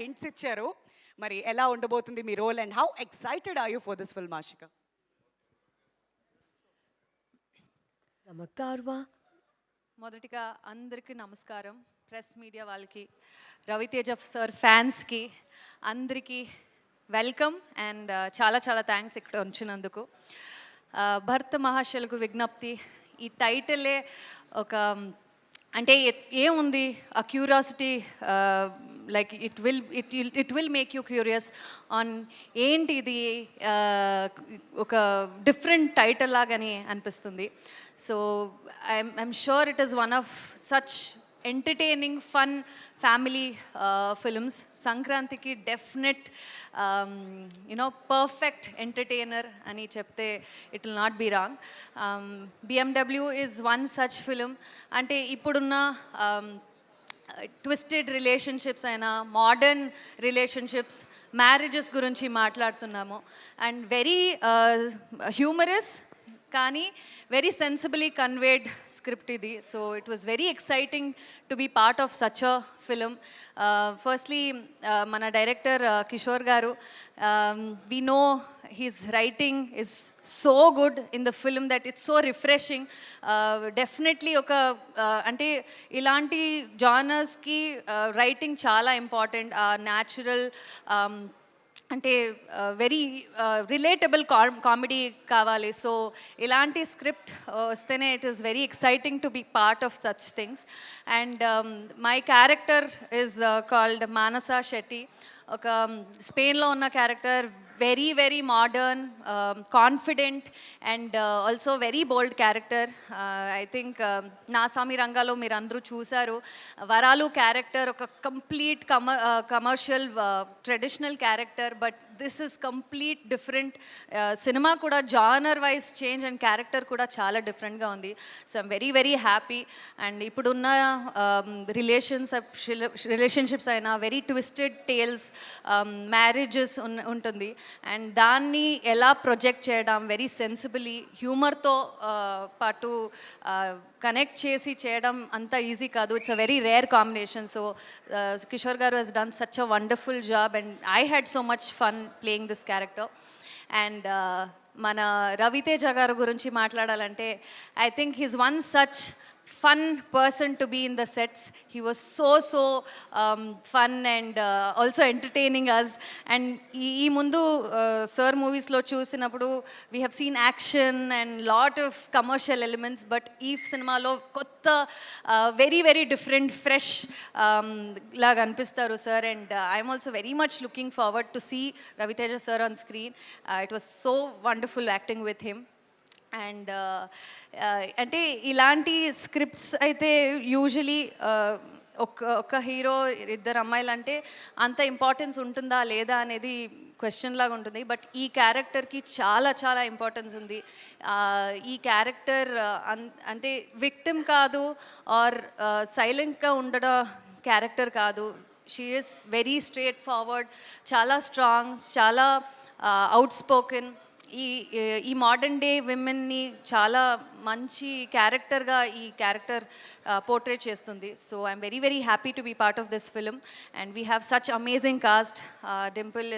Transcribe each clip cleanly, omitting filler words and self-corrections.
Hints ఇచ్చారు. మరి ఎలా ఉండబోతుంది మీ role and how excited are you for this film Ashika? నమస్కారమా. మొదటిగా అందరికీ నమస్కారం. ప్రెస్ మీడియా వాళ్ళకి, రవితేజ సార్ ఫ్యాన్స్కి అందరికీ వెల్కమ్ అండ్ చాలా చాలా థ్యాంక్స్ ఇక్కడ వచ్చినందుకు. భర్త మహాశయులకు విజ్ఞప్తి, ఈ టైటిలే ఒక అంటే ఏముంది ఆ curiosity, like it will make you curious on ఏంటి ఇది, ఒక డిఫరెంట్ టైటిల్ లాగని అనిపిస్తుంది. So I'm sure it is one of such entertaining fun family films. సంక్రాంతికి డెఫినెట్ పర్ఫెక్ట్ ఎంటర్టైనర్ అని చెప్తే it will not be wrong. BMW is one such film. అంటే ఇప్పుడున్న ట్విస్టెడ్ రిలేషన్షిప్స్ అయినా, మోడర్న్ రిలేషన్షిప్స్, మ్యారేజెస్ గురించి మాట్లాడుతున్నాము. అండ్ వెరీ హ్యూమరస్ కానీ very sensibly conveyed script idi. So it was very exciting to be part of such a film. Firstly, mana director Kishore garu, we know his writing is so good in the film that it's so refreshing. Definitely oka ante ilanti genres ki writing chala important. Natural అంటే very relatable comedy కావాలి. So ఇలాంటి script వస్తేనే it is very exciting to be part of such things. And my character is called Manasa Shetty. ఒక స్పెయిన్లో ఉన్న character, very very modern, confident and also very bold character. I think నాసామి రంగాలో మీరు అందరూ చూశారు. వరాలు క్యారెక్టర్ ఒక complete commercial traditional character, but this is complete different. Cinema కూడా genre wise change and character కూడా చాలా డిఫరెంట్గా ఉంది. So I'm very very happy. And ఇప్పుడున్న రిలేషన్షిప్స్ అయినా వెరీ ట్విస్టెడ్ టేల్స్, మ్యారేజెస్ ఉంటుంది. అండ్ దాన్ని ఎలా ప్రొజెక్ట్ చేయడం వెరీ సెన్సిబిలీ, హ్యూమర్తో పాటు కనెక్ట్ చేసి చేయడం అంత ఈజీ కాదు. It's a very rare combination. So Kishore garu he's done such a wonderful job and I had so much fun playing this character. And మన రవితేజ గారు గురించి మాట్లాడాలంటే, I think he's one such fun person to be in the sets. He was so fun and also entertaining us. And ee mundu sir movies lo chusinappudu we have seen action and lot of commercial elements, but ee cinema lo kotta very very different fresh laga anpistaru sir. And I am also very much looking forward to see Raviteja sir on screen. It was so wonderful acting with him. And అంటే ఇలాంటి scripts అయితే usually ఒక hero, ఇద్దరు అమ్మాయిలు అంటే అంత importance ఉంటుందా లేదా అనేది క్వశ్చన్ లాగా ఉంటుంది. బట్ ఈ క్యారెక్టర్కి చాలా చాలా ఇంపార్టెన్స్ ఉంది. ఈ క్యారెక్టర్ అంటే విక్టిమ్ కాదు, ఆర్ సైలెంట్గా ఉండడం క్యారెక్టర్ కాదు. She is very straightforward, చాలా స్ట్రాంగ్, చాలా అవుట్ స్పోకెన్. ఈ మోడర్న్ డే విమెన్ని చాలా మంచి క్యారెక్టర్గా ఈ క్యారెక్టర్ పోర్ట్రేట్ చేస్తుంది. So I'm very very happy to be part of this film. And we have such amazing cast. Dimple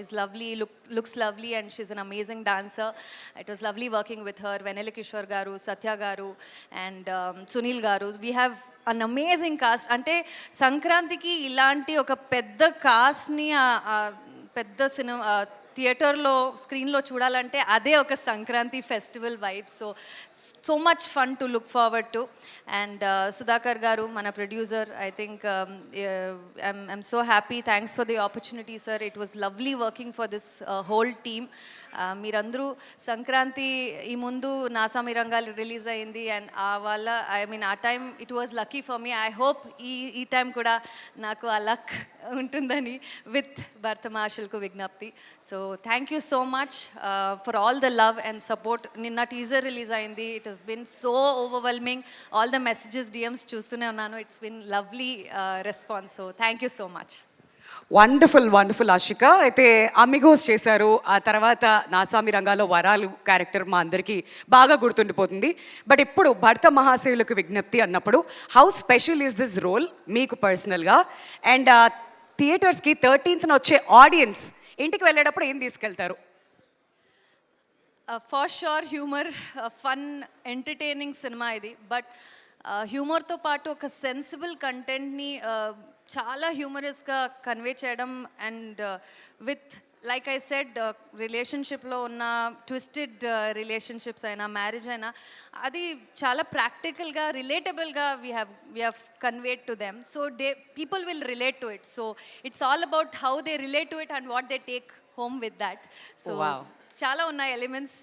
is lovely, looks lovely, and she's an amazing dancer. It was lovely working with her. Venela Kishore garu, Satya garu, and Sunil garu. We have an amazing cast. అంటే సంక్రాంతికి ఇలాంటి ఒక పెద్ద కాస్ట్ని పెద్ద cinema థియేటర్లో స్క్రీన్లో చూడాలంటే అదే ఒక Sankranti festival vibe. So much fun to look forward to. And Sudhakar గారు మన producer, I think I'm so happy. Thanks for the opportunity sir. It was lovely working for this whole team. మీరందరూ సంక్రాంతి ఈ ముందు నాసామి రంగాలు రిలీజ్ అయింది, అండ్ వాళ్ళ ఆ time it was lucky for me. I hope ఈ టైం కూడా నాకు ఆ లక్ ఉంటుందని విత్ భర్త మహాశయులకు విజ్ఞప్తి. So thank you so much for all the love and support. నిన్న టీజర్ రిలీజ్ అయింది. It has been so overwhelming. All the messages, DMs చూస్తూనే ఉన్నాను. It's been lovely response. So thank you so much. Wonderful wonderful Ashika. అయితే Amigos చేశారు, ఆ తర్వాత నాసామి రంగాలో వరాలు character మా అందరికీ బాగా గుర్తుండిపోతుంది. బట్ ఇప్పుడు భర్త మహాశయులకు విజ్ఞప్తి అన్నప్పుడు how special is this role మీకు పర్సనల్గా? అండ్ థియేటర్స్కి 13th వచ్చే ఆడియన్స్ ఇంటికి వెళ్ళేటప్పుడు ఏం తీసుకెళ్తారు? For sure humour, fun, entertaining cinema ఇది. బట్ హ్యూమర్తో పాటు ఒక సెన్సిబుల్ కంటెంట్ని చాలా హ్యూమరస్గా కన్వే చేయడం and with like I said రిలేషన్షిప్లో ఉన్న ట్విస్టెడ్ రిలేషన్షిప్స్ అయినా మ్యారేజ్ అయినా అది చాలా ప్రాక్టికల్గా రిలేటబుల్గా we have conveyed to them. So people will relate to it. So it's all about how they relate to it and what they take home with that. So Wow. చాలా ఉన్నాయి elements.